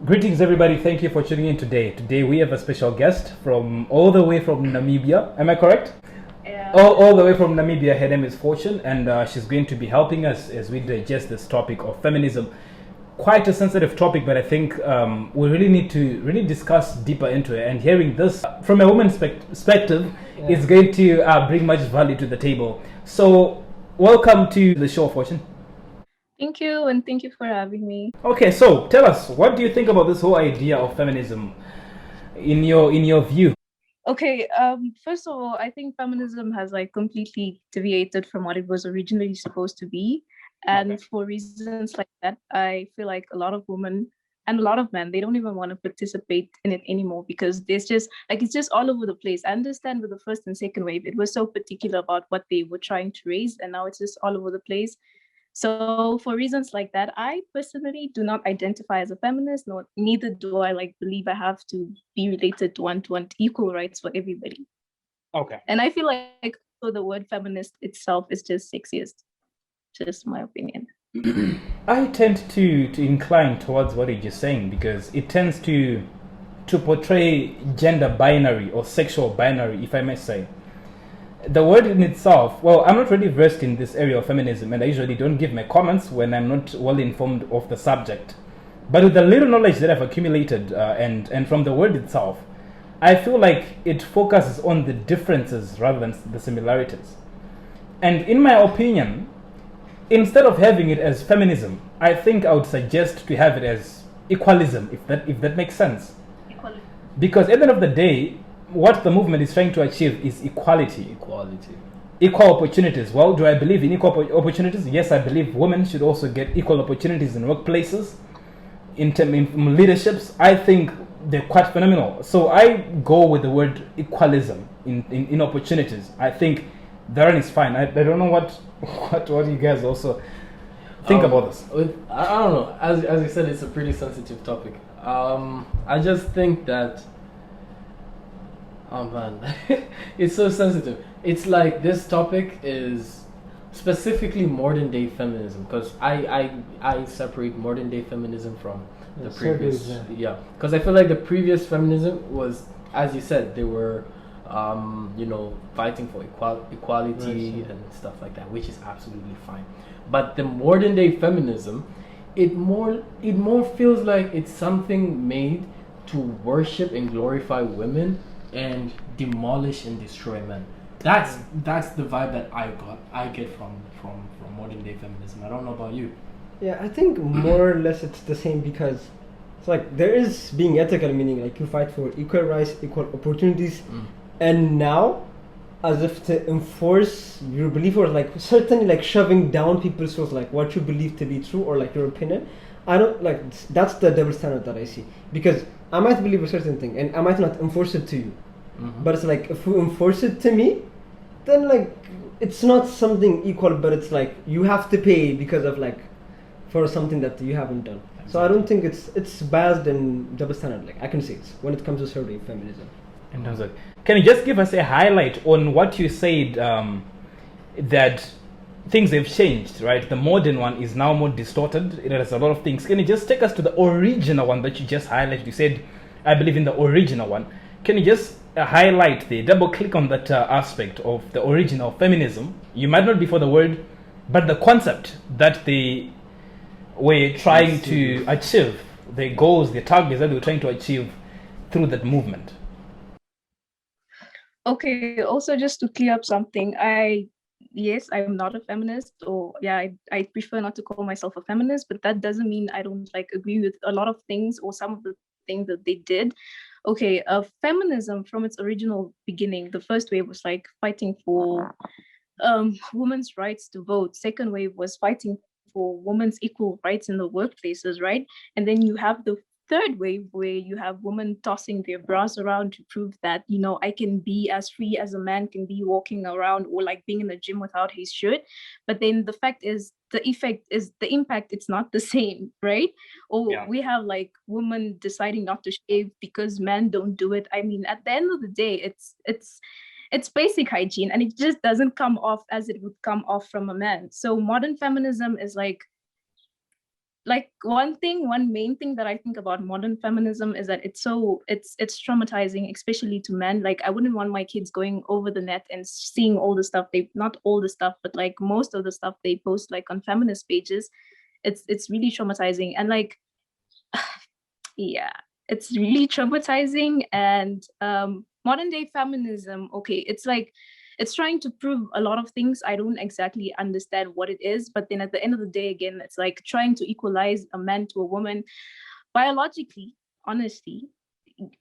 Greetings, everybody. Thank you for tuning in today. Today we have a special guest from all the way from Namibia. Am I correct? Yeah. All the way from Namibia. Her name is Fortune, and she's going to be helping us as we digest this topic of feminism. Quite a sensitive topic, but I think we really need to discuss deeper into it. And hearing this from a woman's perspective is going to bring much value to the table. So, welcome to the show, Fortune. Thank you, and thank you for having me. Okay, so tell us, what do you think about this whole idea of feminism in your view? Okay, first of all, I think feminism has like completely deviated from what it was originally supposed to be. And Okay. for reasons like that, I feel like a lot of women and a lot of men, they don't even want to participate in it anymore because there's just like it's just all over the place. I understand with the first and second wave, it was so particular about what they were trying to raise, and now it's just all over the place. So for reasons like that, I personally do not identify as a feminist, nor neither do I like believe I have to be related to want equal rights for everybody. Okay. And I feel like so the word feminist itself is just sexiest, just my opinion. I tend to incline towards what you're just saying because it tends to portray gender binary or sexual binary, if I may say. The word in itself, well, I'm not really versed in this area of feminism, and I usually don't give my comments when I'm not well informed of the subject. But with the little knowledge that I've accumulated, and from the word itself, I feel like it focuses on the differences rather than the similarities. And in my opinion, instead of having it as feminism, I think I would suggest to have it as equalism, if that makes sense. Equality. Because at the end of the day, what the movement is trying to achieve is equality. Equality. Equal opportunities. Well, do I believe in equal opportunities? Yes, I believe women should also get equal opportunities in workplaces, in leaderships. I think they're quite phenomenal. So I go with the word equalism in opportunities. I think that one is fine. I don't know what you guys also think about this. I don't know. As you said, it's a pretty sensitive topic. I just think that. Oh man, it's so sensitive. It's like this topic is specifically modern day feminism because I separate modern day feminism from the previous. Yeah, because I feel like the previous feminism was, as you said, they were, fighting for equality and stuff like that, which is absolutely fine. But the modern day feminism, it more feels like it's something made to worship and glorify women and demolish and destroy men. That's the vibe that I get from modern day feminism. I don't know about you. Yeah, I think more or less it's the same because it's like there is being ethical, meaning like you fight for equal rights, equal opportunities, and now as if to enforce your belief or like certainly like shoving down people's throats like what you believe to be true or like your opinion. I don't like that's the double standard that I see because I might believe a certain thing and I might not enforce it to you. But it's like if you enforce it to me, then like it's not something equal, but it's like you have to pay because of like for something that you haven't done. Exactly. So I don't think it's biased and double standard. Like I can say it's when it comes to survey feminism. Can you just give us a highlight on what you said that things have changed, right? The modern one is now more distorted. It has a lot of things. Can you just take us to the original one that you just highlighted? You said, I believe in the original one. Can you just highlight double click on that aspect of the original feminism? You might not be for the word, but the concept that they were trying to achieve, the goals, the targets that they were trying to achieve through that movement. Okay, also just to clear up something, yes, I'm not a feminist, or yeah, I prefer not to call myself a feminist, but that doesn't mean I don't like agree with a lot of things or some of the things that they did. Okay, feminism from its original beginning, the first wave was like fighting for women's rights to vote. Second wave was fighting for women's equal rights in the workplaces, right? And then you have the third wave where you have women tossing their bras around to prove that, I can be as free as a man can be walking around or like being in the gym without his shirt. But then the fact is the impact, it's not the same, right? Or we have like women deciding not to shave because men don't do it. I mean, at the end of the day, it's basic hygiene and it just doesn't come off as it would come off from a man. So modern feminism is like like one main thing that I think about modern feminism is that it's traumatizing, especially to men. Like, I wouldn't want my kids going over the net and seeing all the stuff not all the stuff, but like most of the stuff they post like on feminist pages. It's really traumatizing, and like, yeah, it's really traumatizing. And modern day feminism, okay, it's like it's trying to prove a lot of things. I don't exactly understand what it is, but then at the end of the day, again, it's like trying to equalize a man to a woman. Biologically, honestly,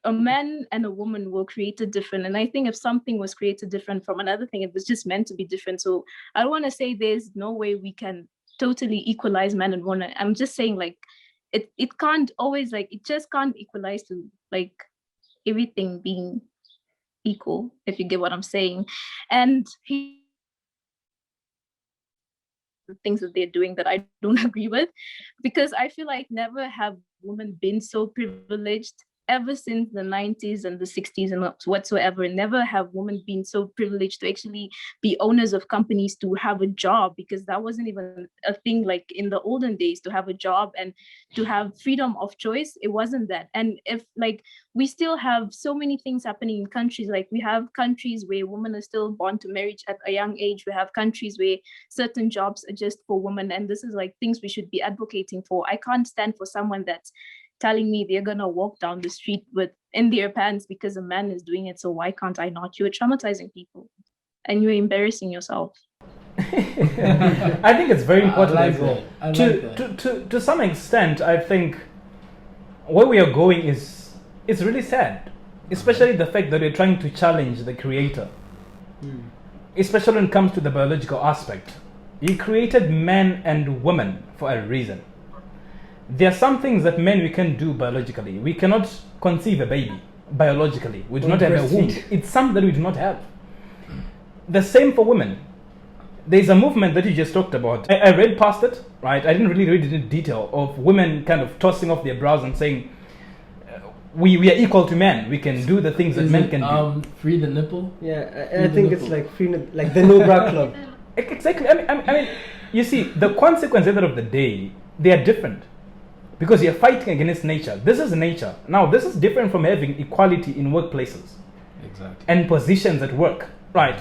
a man and a woman were created different, and I think if something was created different from another thing, it was just meant to be different. So I don't want to say there's no way we can totally equalize man and woman. I'm just saying, like, it can't always, like, it just can't equalize to like everything being equal, if you get what I'm saying. And the things that they're doing that I don't agree with, because I feel like never have women been so privileged ever since the 90s and the 60s and whatsoever. Never have women been so privileged to actually be owners of companies, to have a job, because that wasn't even a thing like in the olden days, to have a job and to have freedom of choice. It wasn't that. And if like we still have so many things happening in countries, like we have countries where women are still born to marriage at a young age. We have countries where certain jobs are just for women, and this is like things we should be advocating for. I can't stand for someone that's telling me they're gonna walk down the street with in their pants because a man is doing it. So why can't I not? You're traumatizing people and you're embarrassing yourself. I think it's very important like as well. that. To some extent, I think where we are going is it's really sad, especially the fact that we're trying to challenge the creator, especially when it comes to the biological aspect. He created men and women for a reason. There are some things that men we can do biologically. We cannot conceive a baby biologically. We do not have a womb. It's something that we do not have. The same for women. There's a movement that you just talked about. I read past it, right? I didn't really read it in detail, of women kind of tossing off their brows and saying, we are equal to men. We can do the things that men can do. Free the nipple? Yeah, I think it's like like the no bra club. Exactly. I mean, you see, the consequence at the end of the day, they are different. Because you're fighting against nature. This is nature. Now, this is different from having equality in workplaces. Exactly. And positions at work. Right.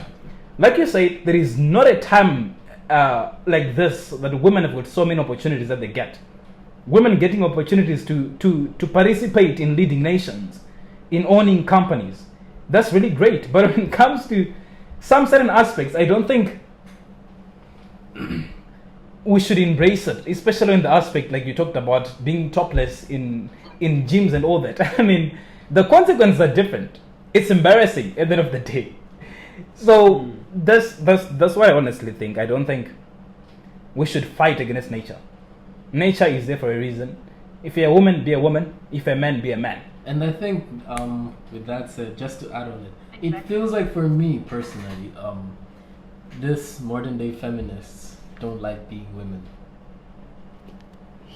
Like you said, there is not a time like this that women have got so many opportunities that they get. Women getting opportunities to participate in leading nations, in owning companies. That's really great. But when it comes to some certain aspects, I don't think we should embrace it, especially in the aspect like you talked about, being topless in gyms and all that. I mean, the consequences are different. It's embarrassing at the end of the day. So that's what I honestly think. I don't think we should fight against nature. Nature is there for a reason. If you're a woman, be a woman. If you're a man, be a man. And I think with that said, just to add on it, it feels like for me personally, this modern day feminists don't like being women.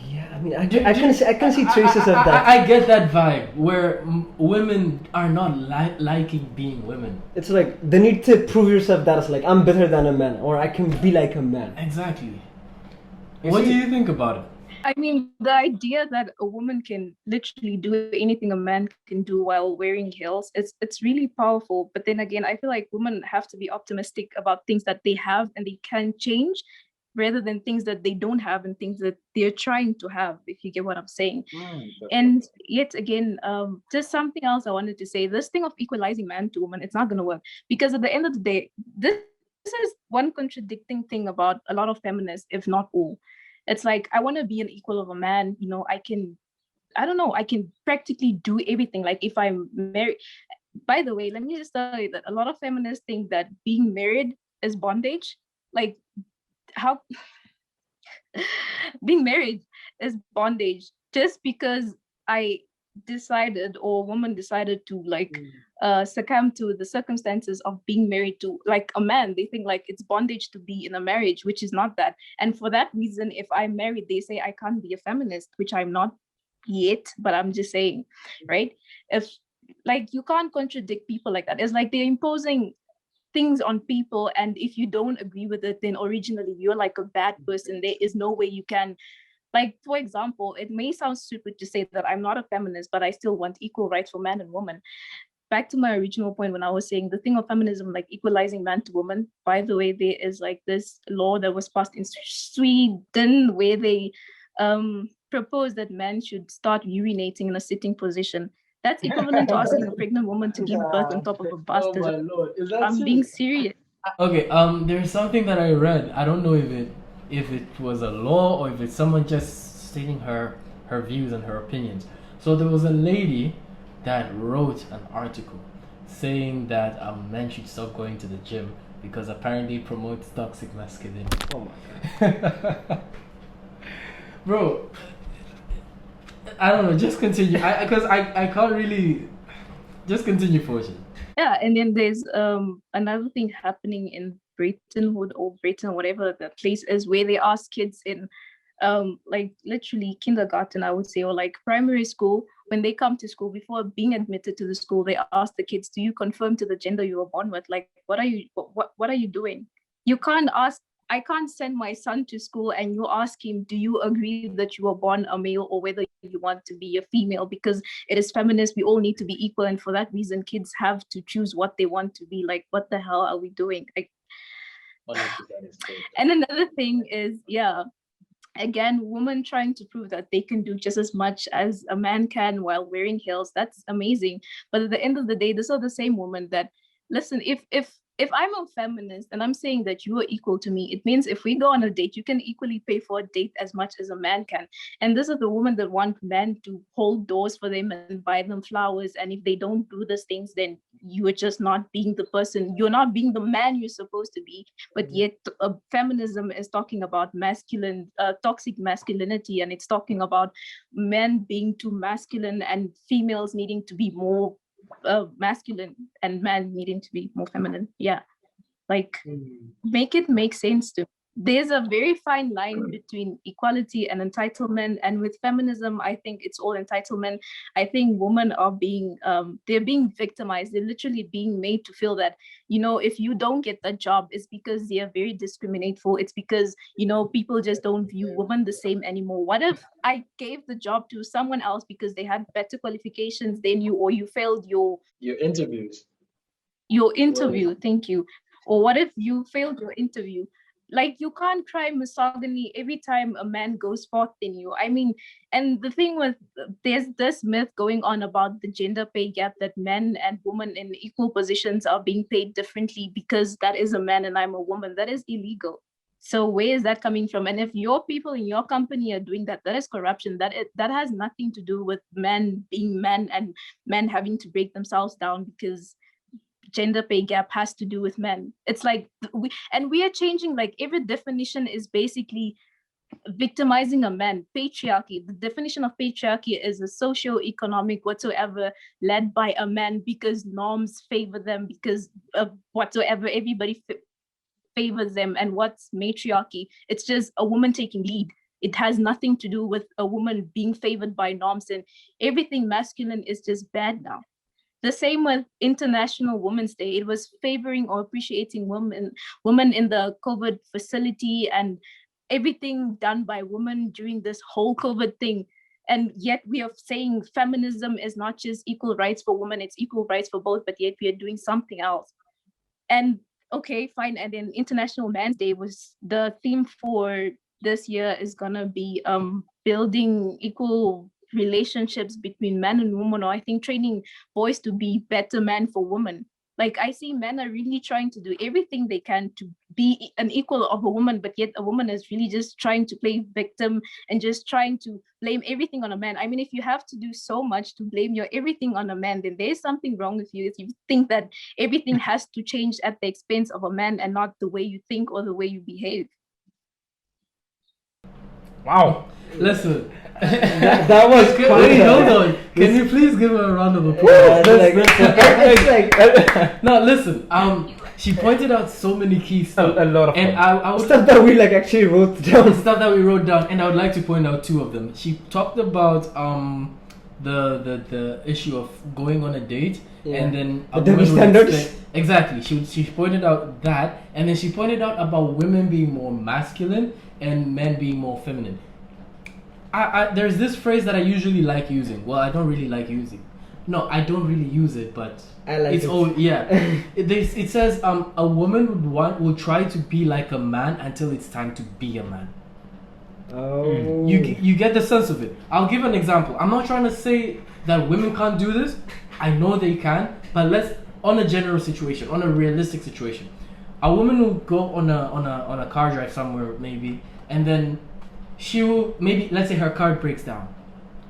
Yeah, I mean, I can see traces of that. I get that vibe where women are not liking being women. It's like the need to prove yourself that it's like I'm better than a man, or I can be like a man. Exactly. What do you think about it? I mean, the idea that a woman can literally do anything a man can do while wearing heels, it's really powerful. But then again, I feel like women have to be optimistic about things that they have and they can change, rather than things that they don't have and things that they're trying to have, if you get what I'm saying. And yet again, just something else I wanted to say, this thing of equalizing man to woman, it's not going to work, because at the end of the day, this is one contradicting thing about a lot of feminists, if not all. It's like, I want to be an equal of a man, you know, I can practically do everything. Like if I'm married, by the way, let me just tell you that a lot of feminists think that being married is bondage. Like, how being married is bondage just because I decided, or a woman decided to like succumb to the circumstances of being married to like a man. They think like it's bondage to be in a marriage, which is not that. And for that reason, if I'm married, they say I can't be a feminist, which I'm not yet, but I'm just saying, right? If like, you can't contradict people like that. It's like they're imposing things on people, and if you don't agree with it, then originally you're like a bad person. There is no way you can Like, for example, it may sound stupid to say that I'm not a feminist, but I still want equal rights for man and woman. Back to my original point when I was saying the thing of feminism, like equalizing man to woman. By the way, there is like this law that was passed in Sweden where they proposed that men should start urinating in a sitting position. That's equivalent to asking a pregnant woman to give birth on top of a Oh bastard. my lord, is that I'm being serious. Okay, there's something that I read. I don't know if it was a law or if it's someone just stating her views and her opinions. So there was a lady that wrote an article saying that men should stop going to the gym because apparently it promotes toxic masculinity. Oh my god. Bro, I don't know. Just continue. I can't really. Just continue, Fortune. Yeah, and then there's another thing happening in Braytonwood or Brayton, whatever the place is, where they ask kids in like literally kindergarten, I would say, or like primary school, when they come to school, before being admitted to the school, they ask the kids, do you conform to the gender you were born with? Like, what are you doing? You can't ask, I can't send my son to school and you ask him, do you agree that you were born a male or whether you want to be a female? Because it is feminist, we all need to be equal, and for that reason kids have to choose what they want to be. Like, what the hell are we doing? Like, and another thing is, yeah, again, women trying to prove that they can do just as much as a man can while wearing heels. That's amazing. But at the end of the day, these are the same women that, listen, if I'm a feminist and I'm saying that you are equal to me, it means if we go on a date, you can equally pay for a date as much as a man can. And these are the women that want men to hold doors for them and buy them flowers. And if they don't do these things, then you are just not being the person, you're not being the man you're supposed to be. But yet feminism is talking about masculine, toxic masculinity, and it's talking about men being too masculine and females needing to be more masculine and men needing to be more feminine. Yeah, like make it make sense to me. There's a very fine line between equality and entitlement, and with feminism I think it's all entitlement. I think women are being they're being victimized. They're literally being made to feel that, you know, if you don't get that job, it's because they're very discriminatory. It's because, you know, people just don't view women the same anymore. What if I gave the job to someone else because they had better qualifications than you, or you failed your interview? Thank you. Or what if you failed your interview? Like, you can't cry misogyny every time a man goes forth in you. I mean, and the thing with, there's this myth going on about the gender pay gap, that men and women in equal positions are being paid differently because that is a man and I'm a woman. That is illegal. So where is that coming from? And if your people in your company are doing that, that is corruption. That has nothing to do with men being men and men having to break themselves down because gender pay gap has to do with men. It's like we are changing, like every definition is basically victimizing a man. Patriarchy, the definition of patriarchy is a socio-economic whatsoever led by a man because norms favor them, because of whatsoever, everybody favors them. And what's matriarchy? It's just a woman taking lead. It has nothing to do with a woman being favored by norms, and everything masculine is just bad now. The same with International Women's Day. It was favoring or appreciating women in the COVID facility and everything done by women during this whole COVID thing. And yet we are saying feminism is not just equal rights for women, it's equal rights for both, but yet we are doing something else. And okay, fine. And then International Men's Day was, the theme for this year is gonna be building equal relationships between men and women, or I think training boys to be better men for women. Like, I see men are really trying to do everything they can to be an equal of a woman, but yet a woman is really just trying to play victim and just trying to blame everything on a man. I mean, if you have to do so much to blame your everything on a man, then there's something wrong with you if you think that everything has to change at the expense of a man and not the way you think or the way you behave. Wow. Listen. that was Wait, hold on. Can you please give her a round of applause? No, listen. She pointed out so many key stuff. A lot of and I would, stuff that we like actually wrote down. Stuff that we wrote down, and I would like to point out two of them. She talked about the issue of going on a date, and then a woman standards. Exactly. She pointed out that, and then she pointed out about women being more masculine and men being more feminine. there's this phrase that I usually like using. Well, I don't really like using. No, I don't really use it, but I like it's it. all yeah. It says a woman will try to be like a man until it's time to be a man. Oh. You get the sense of it. I'll give an example. I'm not trying to say that women can't do this. I know they can, but let's on a general situation, on a realistic situation. A woman will go on a car drive somewhere maybe, and then she will maybe, let's say her car breaks down,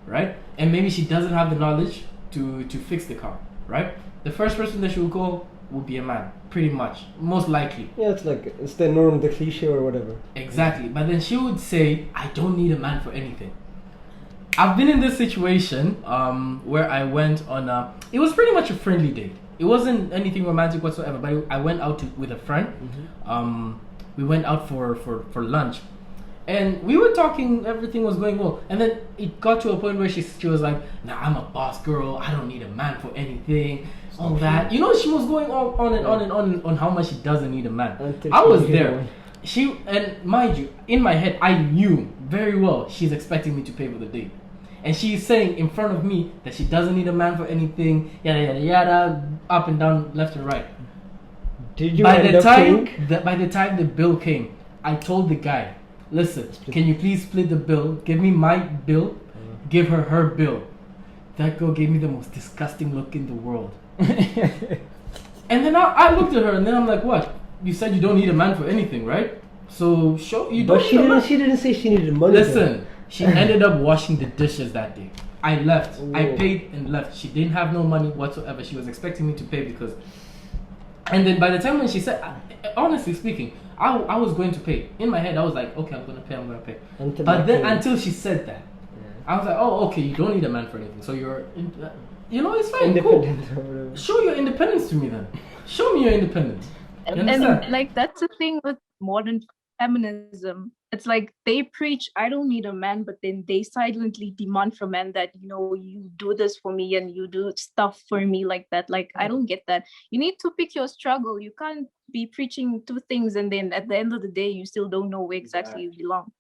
right? And maybe she doesn't have the knowledge to fix the car, right? The first person that she will call will be a man, pretty much, most likely. Yeah, it's the norm, the cliche or whatever. Exactly, but then she would say, I don't need a man for anything. I've been in this situation where I went on it was pretty much a friendly date. It wasn't anything romantic whatsoever, but I went out with a friend. We went out for lunch. And we were talking, everything was going well. And then it got to a point where she was like, nah, I'm a boss girl. I don't need a man for anything. All that. You know, she was going on and on and on how much she doesn't need a man. I was there. And mind you, in my head, I knew very well she's expecting me to pay for the date. And she's saying in front of me that she doesn't need a man for anything, yada yada yada, up and down, left and right. Did you by end the up time paying? by the time the bill came, I told the guy, listen, can you please split the bill? Give me my bill, give her bill. That girl gave me the most disgusting look in the world. And then I looked at her and then I'm like, what? You said you don't need a man for anything, right? So show you don't. But she didn't say she needed money. Listen, she ended up washing the dishes that day. I left. Whoa. I paid and left. She didn't have no money whatsoever. She was expecting me to pay because. And then by the time when she said, honestly speaking, I was going to pay. In my head, I was like, okay, I'm gonna pay. Until she said that, I was like, oh, okay, you don't need a man for anything. So it's fine, cool. Show your independence to me then. Show me your independence. And like that's the thing with modern feminism. It's like they preach I don't need a man, but then they silently demand from men that you do this for me and you do stuff for me like that. Like I don't get that. You need to pick your struggle. You can't be preaching two things and then at the end of the day you still don't know where exactly you belong.